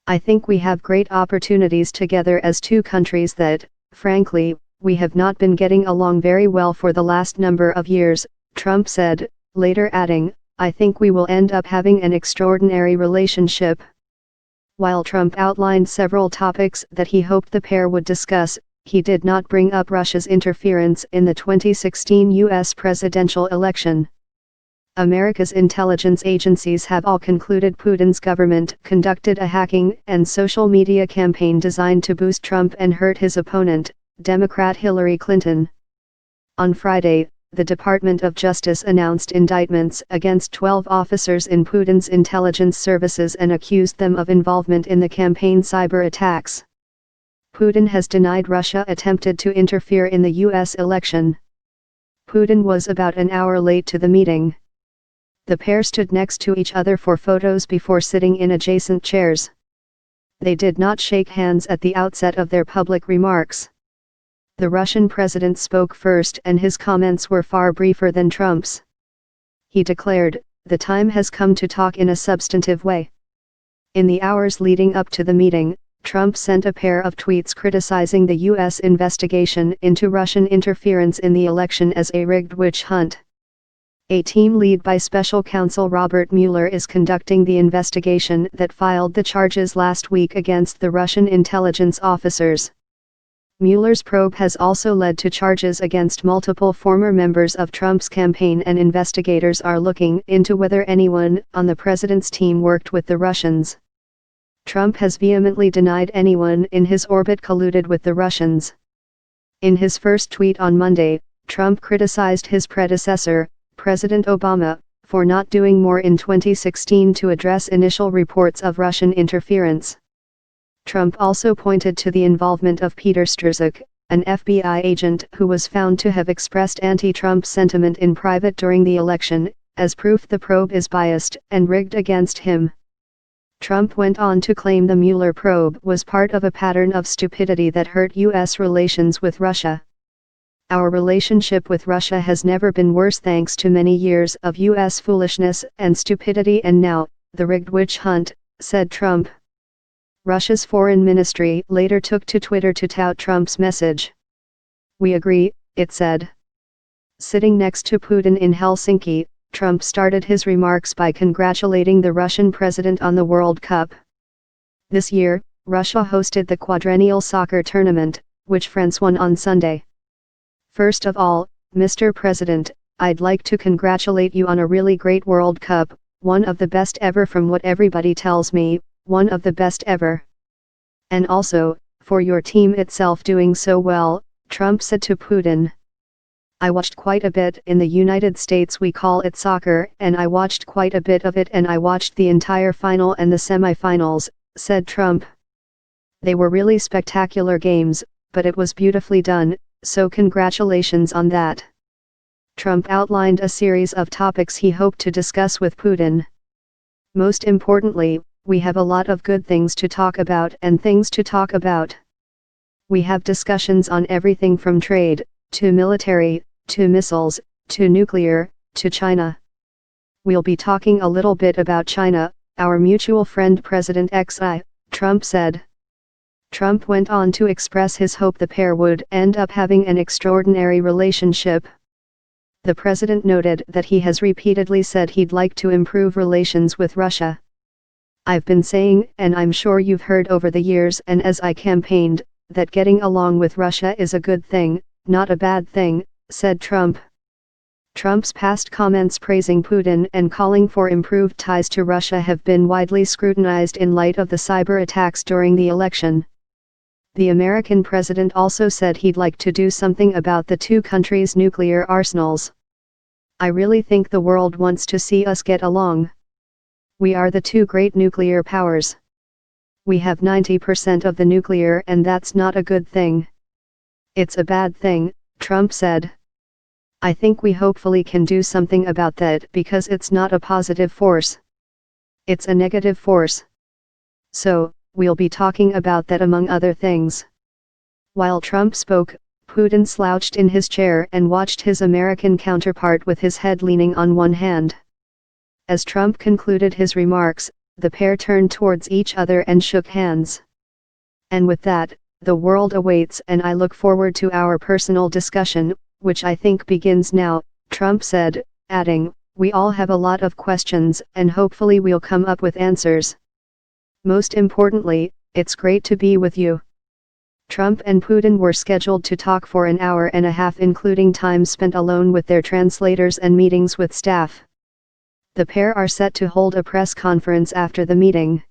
I think we have great opportunities together as two countries that, frankly, we have not been getting along very well for the last number of years, Trump said, later adding, I think we will end up having an extraordinary relationship. While Trump outlined several topics that he hoped the pair would discuss, he did not bring up Russia's interference in the 2016 U.S. presidential election. America's intelligence agencies have all concluded Putin's government conducted a hacking and social media campaign designed to boost Trump and hurt his opponent, Democrat Hillary Clinton. On Friday, the Department of Justice announced indictments against 12 officers in Putin's intelligence services and accused them of involvement in the campaign cyber attacks. Putin has denied Russia attempted to interfere in the U.S. election. Putin was about an hour late to the meeting. The pair stood next to each other for photos before sitting in adjacent chairs. They did not shake hands at the outset of their public remarks. The Russian president spoke first and his comments were far briefer than Trump's. He declared, "The time has come to talk in a substantive way." In the hours leading up to the meeting, Trump sent a pair of tweets criticizing the U.S. investigation into Russian interference in the election as a rigged witch hunt. A team led by special counsel Robert Mueller is conducting the investigation that filed the charges last week against the Russian intelligence officers. Mueller's probe has also led to charges against multiple former members of Trump's campaign, and investigators are looking into whether anyone on the president's team worked with the Russians. Trump has vehemently denied anyone in his orbit colluded with the Russians. In his first tweet on Monday, Trump criticized his predecessor, President Obama, for not doing more in 2016 to address initial reports of Russian interference. Trump also pointed to the involvement of Peter Strzok, an FBI agent who was found to have expressed anti-Trump sentiment in private during the election, as proof the probe is biased and rigged against him. Trump went on to claim the Mueller probe was part of a pattern of stupidity that hurt U.S. relations with Russia. Our relationship with Russia has never been worse thanks to many years of U.S. foolishness and stupidity, and now, the rigged witch hunt, said Trump. Russia's foreign ministry later took to Twitter to tout Trump's message. "We agree," it said. Sitting next to Putin in Helsinki, Trump started his remarks by congratulating the Russian president on the World Cup. This year, Russia hosted the quadrennial soccer tournament, which France won on Sunday. "First of all, Mr. President, I'd like to congratulate you on a really great World Cup, one of the best ever from what everybody tells me, one of the best ever. And also, for your team itself doing so well," Trump said to Putin. "I watched quite a bit. In the United States we call it soccer, and I watched quite a bit of it, and I watched the entire final and the semifinals," said Trump. "They were really spectacular games, but it was beautifully done, so congratulations on that." Trump outlined a series of topics he hoped to discuss with Putin. "Most importantly, we have a lot of good things to talk about and things to talk about. We have discussions on everything from trade, to military, to missiles, to nuclear, to China. We'll be talking a little bit about China, our mutual friend President Xi," Trump said. Trump went on to express his hope the pair would end up having an extraordinary relationship. The president noted that he has repeatedly said he'd like to improve relations with Russia. "I've been saying, and I'm sure you've heard over the years and as I campaigned, that getting along with Russia is a good thing, not a bad thing," said Trump. Trump's past comments praising Putin and calling for improved ties to Russia have been widely scrutinized in light of the cyber attacks during the election. The American president also said he'd like to do something about the two countries' nuclear arsenals. "I really think the world wants to see us get along. We are the two great nuclear powers. We have 90% of the nuclear, and that's not a good thing. It's a bad thing," Trump said. "I think we hopefully can do something about that because it's not a positive force. It's a negative force. So, we'll be talking about that among other things." While Trump spoke, Putin slouched in his chair and watched his American counterpart with his head leaning on one hand. As Trump concluded his remarks, the pair turned towards each other and shook hands. And with that, the world awaits and I look forward to our personal discussion, which I think begins now, Trump said, adding, we all have a lot of questions and hopefully we'll come up with answers. Most importantly, it's great to be with you. Trump and Putin were scheduled to talk for an hour and a half, including time spent alone with their translators and meetings with staff. The pair are set to hold a press conference after the meeting.